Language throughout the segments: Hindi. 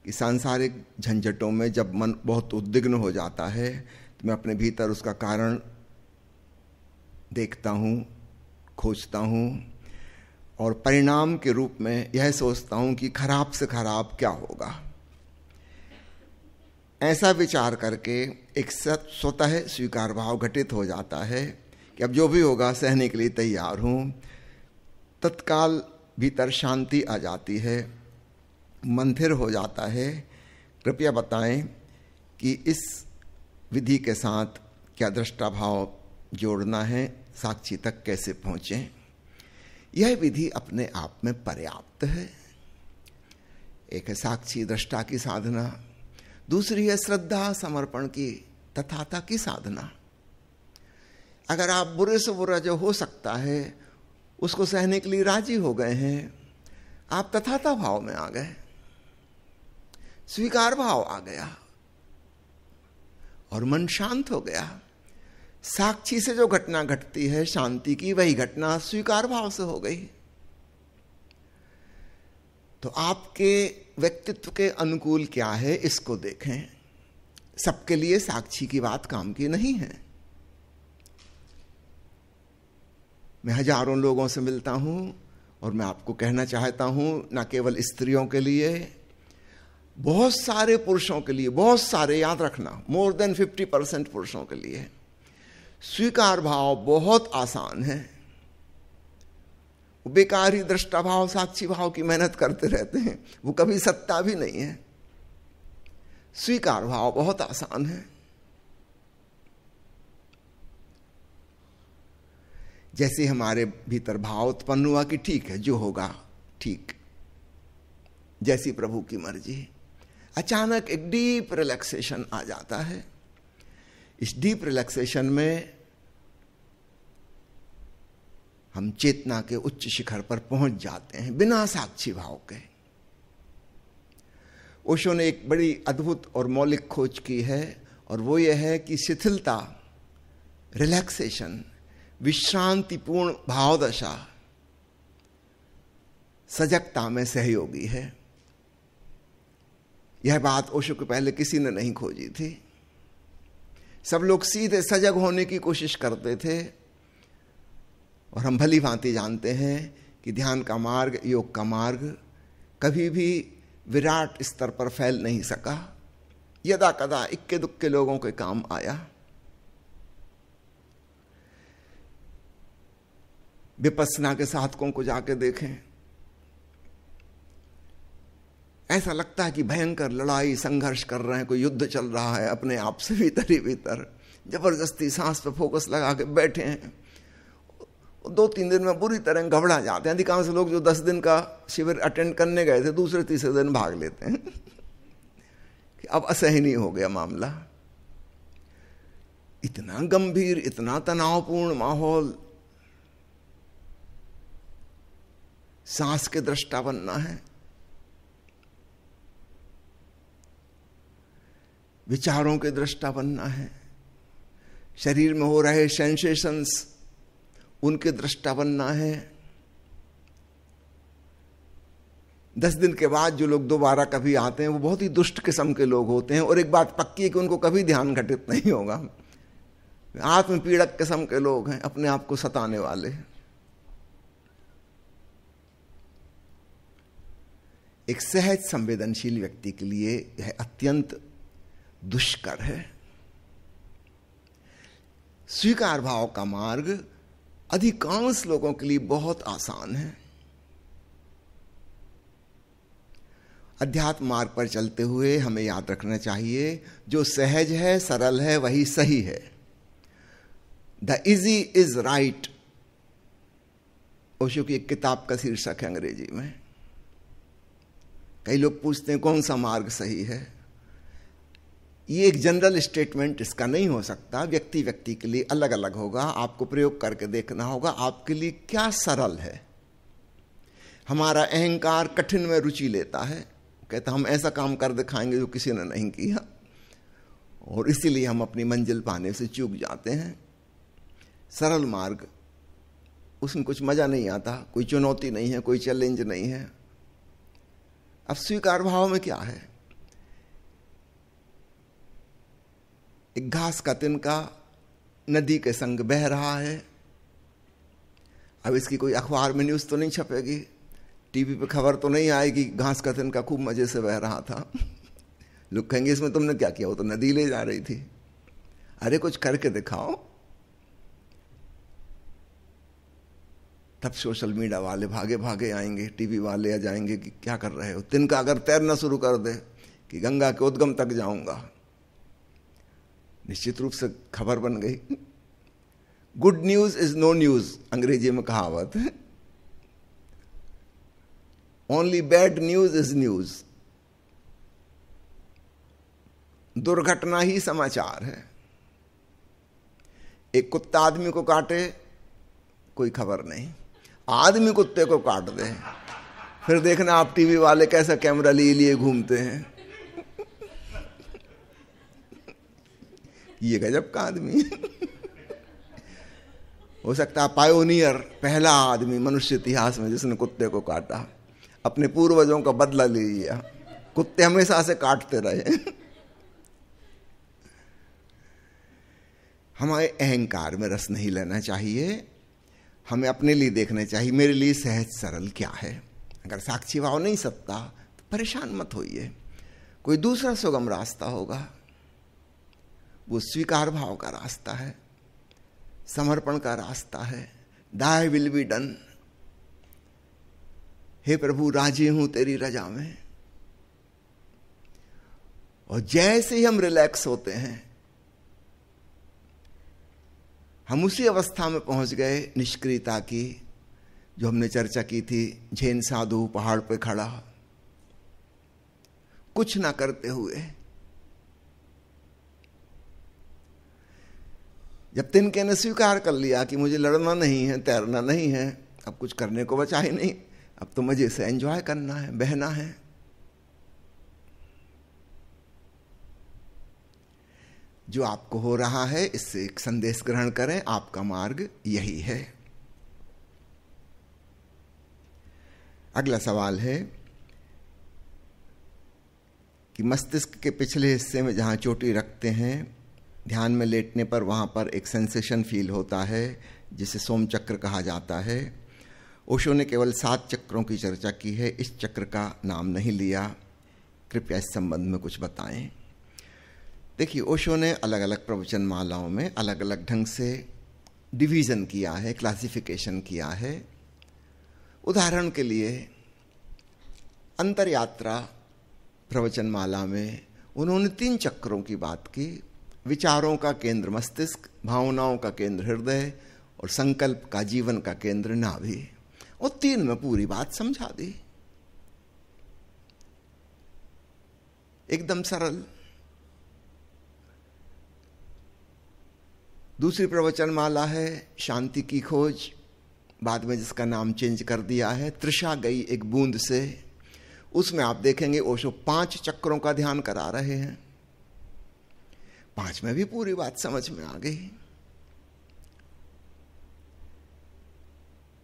कि सांसारिक झंझटों में जब मन बहुत उद्विग्न हो जाता है तो मैं अपने भीतर उसका कारण देखता हूँ, खोजता हूँ और परिणाम के रूप में यह सोचता हूँ कि खराब से खराब क्या होगा। ऐसा विचार करके एक स्वतः स्वीकार भाव घटित हो जाता है कि अब जो भी होगा सहने के लिए तैयार हूँ। तत्काल भीतर शांति आ जाती है, मन स्थिर हो जाता है। कृपया बताएं कि इस विधि के साथ क्या दृष्टा भाव जोड़ना है, साक्षी तक कैसे पहुँचें। यह विधि अपने आप में पर्याप्त है। एक है साक्षी दृष्टा की साधना, दूसरी है श्रद्धा समर्पण की तथाता की साधना। अगर आप बुरे से बुरा जो हो सकता है उसको सहने के लिए राजी हो गए हैं, आप तथाता भाव में आ गए, स्वीकार भाव आ गया और मन शांत हो गया। साक्षी से जो घटना घटती है शांति की, वही घटना स्वीकार भाव से हो गई। तो आपके व्यक्तित्व के अनुकूल क्या है इसको देखें। सबके लिए साक्षी की बात काम की नहीं है। मैं हजारों लोगों से मिलता हूं और मैं आपको कहना चाहता हूं, न केवल स्त्रियों के लिए, बहुत सारे पुरुषों के लिए, बहुत सारे, याद रखना, मोर देन 50% पुरुषों के लिए स्वीकार भाव बहुत आसान है। वो बेकार ही दृष्टा भाव साक्षी भाव की मेहनत करते रहते हैं, वो कभी सत्ता भी नहीं है। स्वीकार भाव बहुत आसान है। जैसे हमारे भीतर भाव उत्पन्न हुआ कि ठीक है, जो होगा ठीक, जैसी प्रभु की मर्जी, अचानक एक डीप रिलैक्सेशन आ जाता है। इस डीप रिलैक्सेशन में हम चेतना के उच्च शिखर पर पहुंच जाते हैं बिना साक्षी भाव के। ओशो ने एक बड़ी अद्भुत और मौलिक खोज की है, और वो ये है कि शिथिलता, रिलैक्सेशन, विश्रांतिपूर्ण भावदशा सजगता में सहयोगी है। यह बात ओशो के पहले किसी ने नहीं खोजी थी। सब लोग सीधे सजग होने की कोशिश करते थे, और हम भली भांति जानते हैं कि ध्यान का मार्ग, योग का मार्ग कभी भी विराट स्तर पर फैल नहीं सका। यदा कदा इक्के दुक्के लोगों के काम आया। विपस्सना के साधकों को जाके देखें, ऐसा लगता है कि भयंकर लड़ाई संघर्ष कर रहे हैं, कोई युद्ध चल रहा है अपने आप से भीतर ही भीतर। जबरदस्ती सांस पे फोकस लगा के बैठे हैं। 2-3 दिन में बुरी तरह घबरा जाते हैं। अधिकांश लोग जो 10 दिन का शिविर अटेंड करने गए थे, दूसरे तीसरे दिन भाग लेते हैं कि अब असहनीय हो गया मामला। इतना गंभीर, इतना तनावपूर्ण माहौल, सांस के दृष्टा बनना है, विचारों के दृष्टा बनना है, शरीर में हो रहे सेंसेशंस उनके दृष्टा बनना है। 10 दिन के बाद जो लोग दोबारा कभी आते हैं वो बहुत ही दुष्ट किस्म के लोग होते हैं, और एक बात पक्की है कि उनको कभी ध्यान घटित नहीं होगा। आत्म पीड़क किस्म के लोग हैं, अपने आप को सताने वाले। एक सहज संवेदनशील व्यक्ति के लिए यह अत्यंत दुष्कर है। स्वीकार भाव का मार्ग अधिकांश लोगों के लिए बहुत आसान है। अध्यात्म मार्ग पर चलते हुए हमें याद रखना चाहिए, जो सहज है, सरल है, वही सही है। The easy is right, Osho की एक किताब का शीर्षक है अंग्रेजी में। कई लोग पूछते हैं कौन सा मार्ग सही है। ये एक जनरल स्टेटमेंट इसका नहीं हो सकता, व्यक्ति व्यक्ति के लिए अलग अलग होगा। आपको प्रयोग करके देखना होगा आपके लिए क्या सरल है। हमारा अहंकार कठिन में रुचि लेता है, कहता हम ऐसा काम कर दिखाएंगे जो किसी ने नहीं किया, और इसीलिए हम अपनी मंजिल पाने से चूक जाते हैं। सरल मार्ग, उसमें कुछ मजा नहीं आता, कोई चुनौती नहीं है, कोई चैलेंज नहीं है। अब स्वीकार भाव में क्या है? एक घास का तिनका नदी के संग बह रहा है। अब इसकी कोई अखबार में न्यूज़ तो नहीं छपेगी, टीवी पे खबर तो नहीं आएगी घास का तिनका खूब मजे से बह रहा था। लोग कहेंगे इसमें तुमने क्या किया, वो तो नदी ले जा रही थी। अरे कुछ करके दिखाओ। तब सोशल मीडिया वाले भागे भागे आएंगे, टीवी वाले आ जाएंगे कि क्या कर रहे हो। तिनका अगर तैरना शुरू कर दे कि गंगा के उद्गम तक जाऊंगा, निश्चित रूप से खबर बन गई। Good news is no news, अंग्रेजी में कहावत है। Only bad news is news. दुर्घटना ही समाचार है। एक कुत्ता आदमी को काटे, कोई खबर नहीं। आदमी कुत्ते को काट दे, फिर देखना आप टीवी वाले कैसा कैमरा लिए घूमते हैं। ये गजब का आदमी। हो सकता है पायोनियर, पहला आदमी मनुष्य इतिहास में जिसने कुत्ते को काटा, अपने पूर्वजों का बदला ले लिया। कुत्ते हमेशा से काटते रहे। हमारे अहंकार में रस नहीं लेना चाहिए, हमें अपने लिए देखना चाहिए मेरे लिए सहज सरल क्या है। अगर साक्षी भाव नहीं सकता तो परेशान मत होइए, कोई दूसरा सुगम रास्ता होगा। वो स्वीकार भाव का रास्ता है, समर्पण का रास्ता है। दाय विल बी डन। हे प्रभु राजी हूं तेरी रजा में। और जैसे ही हम रिलैक्स होते हैं, हम उसी अवस्था में पहुंच गए निष्क्रियता की, जो हमने चर्चा की थी। झेन साधु पहाड़ पे खड़ा, कुछ ना करते हुए। जब तिनके ने स्वीकार कर लिया कि मुझे लड़ना नहीं है, तैरना नहीं है, अब कुछ करने को बचा ही नहीं, अब तो मजे से एंजॉय करना है, बहना है। जो आपको हो रहा है इससे एक संदेश ग्रहण करें, आपका मार्ग यही है। अगला सवाल है कि मस्तिष्क के पिछले हिस्से में जहां चोटी रखते हैं, ध्यान में लेटने पर वहां पर एक सेंसेशन फील होता है जिसे सोम चक्र कहा जाता है। ओशो ने केवल 7 चक्रों की चर्चा की है, इस चक्र का नाम नहीं लिया। कृपया इस संबंध में कुछ बताएं। देखिए, ओशो ने अलग अलग प्रवचन मालाओं में अलग अलग ढंग से डिवीजन किया है, क्लासिफिकेशन किया है। उदाहरण के लिए अंतरयात्रा प्रवचन माला में उन्होंने 3 चक्रों की बात की। विचारों का केंद्र मस्तिष्क, भावनाओं का केंद्र हृदय और संकल्प का, जीवन का केंद्र नाभि। और 3 में पूरी बात समझा दी, एकदम सरल। दूसरी प्रवचन माला है शांति की खोज, बाद में जिसका नाम चेंज कर दिया है तृषा गई एक बूंद से। उसमें आप देखेंगे ओशो 5 चक्रों का ध्यान करा रहे हैं। 5 में भी पूरी बात समझ में आ गई।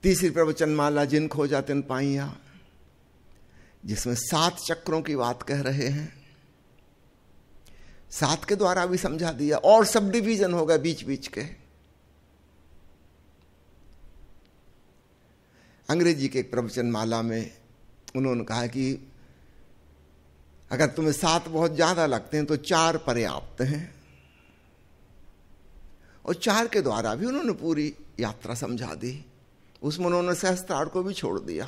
तीसरी प्रवचन माला जिन खोजा तिन पाइया, जिसमें 7 चक्रों की बात कह रहे हैं। 7 के द्वारा भी समझा दिया, और सब डिवीजन होगा बीच बीच के। अंग्रेजी के एक प्रवचन माला में उन्होंने कहा कि अगर तुम्हें 7 बहुत ज्यादा लगते हैं तो 4 पर्याप्त हैं। और 4 के द्वारा भी उन्होंने पूरी यात्रा समझा दी। उसमें उन्होंने सहस्त्रार को भी छोड़ दिया।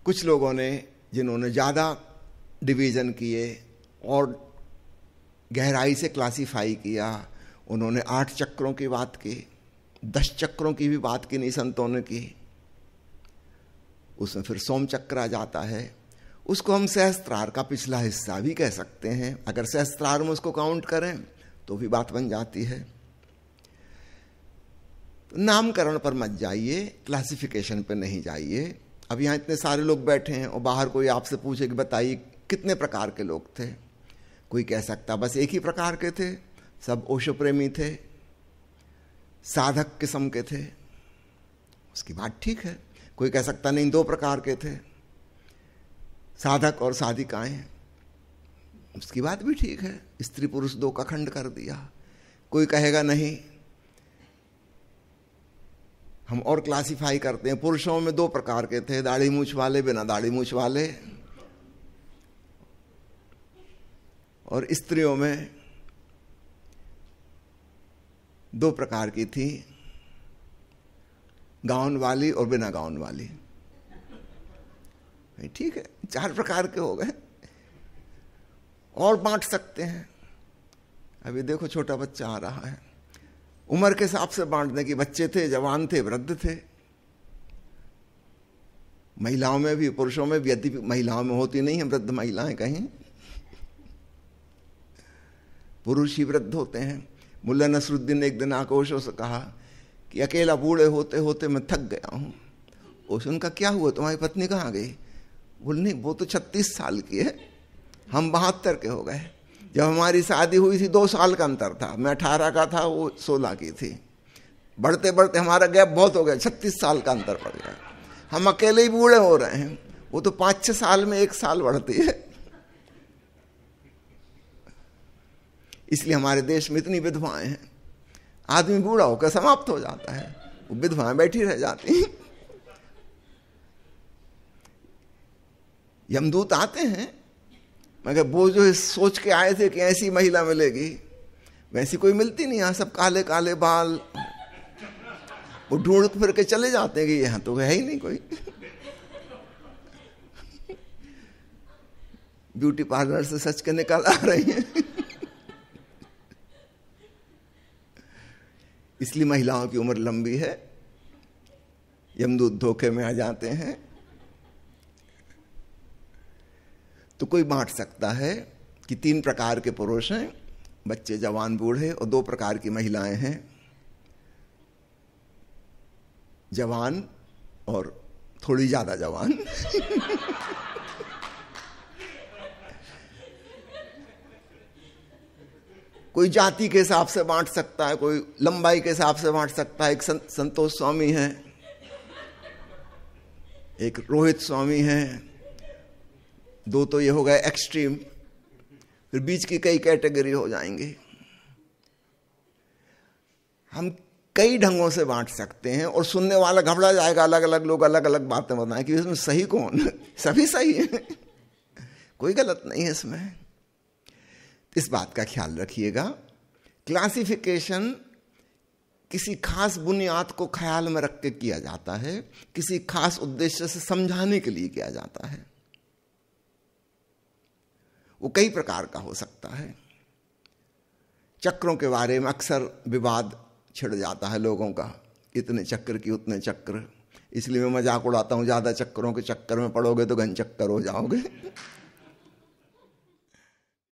कुछ लोगों ने, जिन्होंने ज्यादा डिवीजन किए और गहराई से क्लासिफाई किया, उन्होंने 8 चक्रों की बात की, 10 चक्रों की भी बात की नहीं संतों ने की। उसमें फिर सोम चक्र आ जाता है। उसको हम सहस्त्रार का पिछला हिस्सा भी कह सकते हैं। अगर सहस्त्रार में उसको काउंट करें तो भी बात बन जाती है। तो नामकरण पर मत जाइए, क्लासिफिकेशन पर नहीं जाइए। अब यहाँ इतने सारे लोग बैठे हैं और बाहर कोई आपसे पूछे कि बताइए कितने प्रकार के लोग थे, कोई कह सकता बस एक ही प्रकार के थे, सब ओशो प्रेमी थे, साधक किस्म के थे, उसकी बात ठीक है। कोई कह सकता नहीं 2 प्रकार के थे, साधक और साधिकाएं, उसकी बात भी ठीक है, स्त्री पुरुष दो का खंड कर दिया, कोई कहेगा नहीं। हम और क्लासिफाई करते हैं, पुरुषों में दो प्रकार के थे, दाढ़ी मूछ वाले, बिना दाढ़ी मूछ वाले, और स्त्रियों में दो प्रकार की थी, गाउन वाली और बिना गाउन वाली। ठीक है, चार प्रकार के हो गए, और बांट सकते हैं। अभी देखो छोटा बच्चा आ रहा है, उम्र के हिसाब से बांटने की, बच्चे थे, जवान थे, वृद्ध थे। महिलाओं में भी, पुरुषों में भी, यदि महिलाओं में होती नहीं है वृद्ध महिलाएं, कहीं पुरुष ही वृद्ध होते हैं। मुल्ला नसरुद्दीन ने एक दिन आक्रोश से कहा कि अकेला बूढ़े होते होते मैं थक गया हूं। उसने उनका क्या हुआ, तुम्हारी पत्नी कहाँ गई? बोल नहीं, वो तो 36 साल की है, हम 72 के हो गए। जब हमारी शादी हुई थी 2 साल का अंतर था, मैं 18 का था, वो 16 की थी। बढ़ते बढ़ते हमारा गैप बहुत हो गया, 36 साल का अंतर पड़ गया। हम अकेले ही बूढ़े हो रहे हैं, वो तो 5-6 साल में 1 साल बढ़ती है। इसलिए हमारे देश में इतनी विधवाएं हैं। आदमी बूढ़ा होकर समाप्त हो जाता है, वो विधवाएं बैठी रह जाती हैं। यमदूत आते हैं, मगर वो जो सोच के आए थे कि ऐसी महिला मिलेगी, वैसी कोई मिलती नहीं। यहां सब काले काले बाल, वो ढूंढ फिर के चले जाते हैं कि यहां तो है ही नहीं कोई। ब्यूटी पार्लर से सच के निकल आ रही हैं। इसलिए महिलाओं की उम्र लंबी है, यमदूत धोखे में आ जाते हैं। तो कोई बांट सकता है कि 3 प्रकार के पुरुष हैं, बच्चे, जवान, बूढ़े, और 2 प्रकार की महिलाएं हैं, जवान और थोड़ी ज्यादा जवान। कोई जाति के हिसाब से बांट सकता है, कोई लंबाई के हिसाब से बांट सकता है। एक संतोष स्वामी है, एक रोहित स्वामी है, 2 तो ये हो गए एक्सट्रीम, फिर बीच की कई कैटेगरी हो जाएंगे। हम कई ढंगों से बांट सकते हैं, और सुनने वाला घबरा जाएगा, अलग अलग लोग अलग अलग बातें बताएं कि इसमें सही कौन? सभी सही है, कोई गलत नहीं है इसमें। इस बात का ख्याल रखिएगा, क्लासिफिकेशन किसी खास बुनियाद को ख्याल में रख के किया जाता है, किसी खास उद्देश्य से समझाने के लिए किया जाता है। वो कई प्रकार का हो सकता है। चक्रों के बारे में अक्सर विवाद छिड़ जाता है लोगों का, इतने चक्र की उतने चक्र। इसलिए मैं मजाक उड़ाता हूं, ज्यादा चक्करों के चक्कर में पड़ोगे तो घन चक्कर हो जाओगे।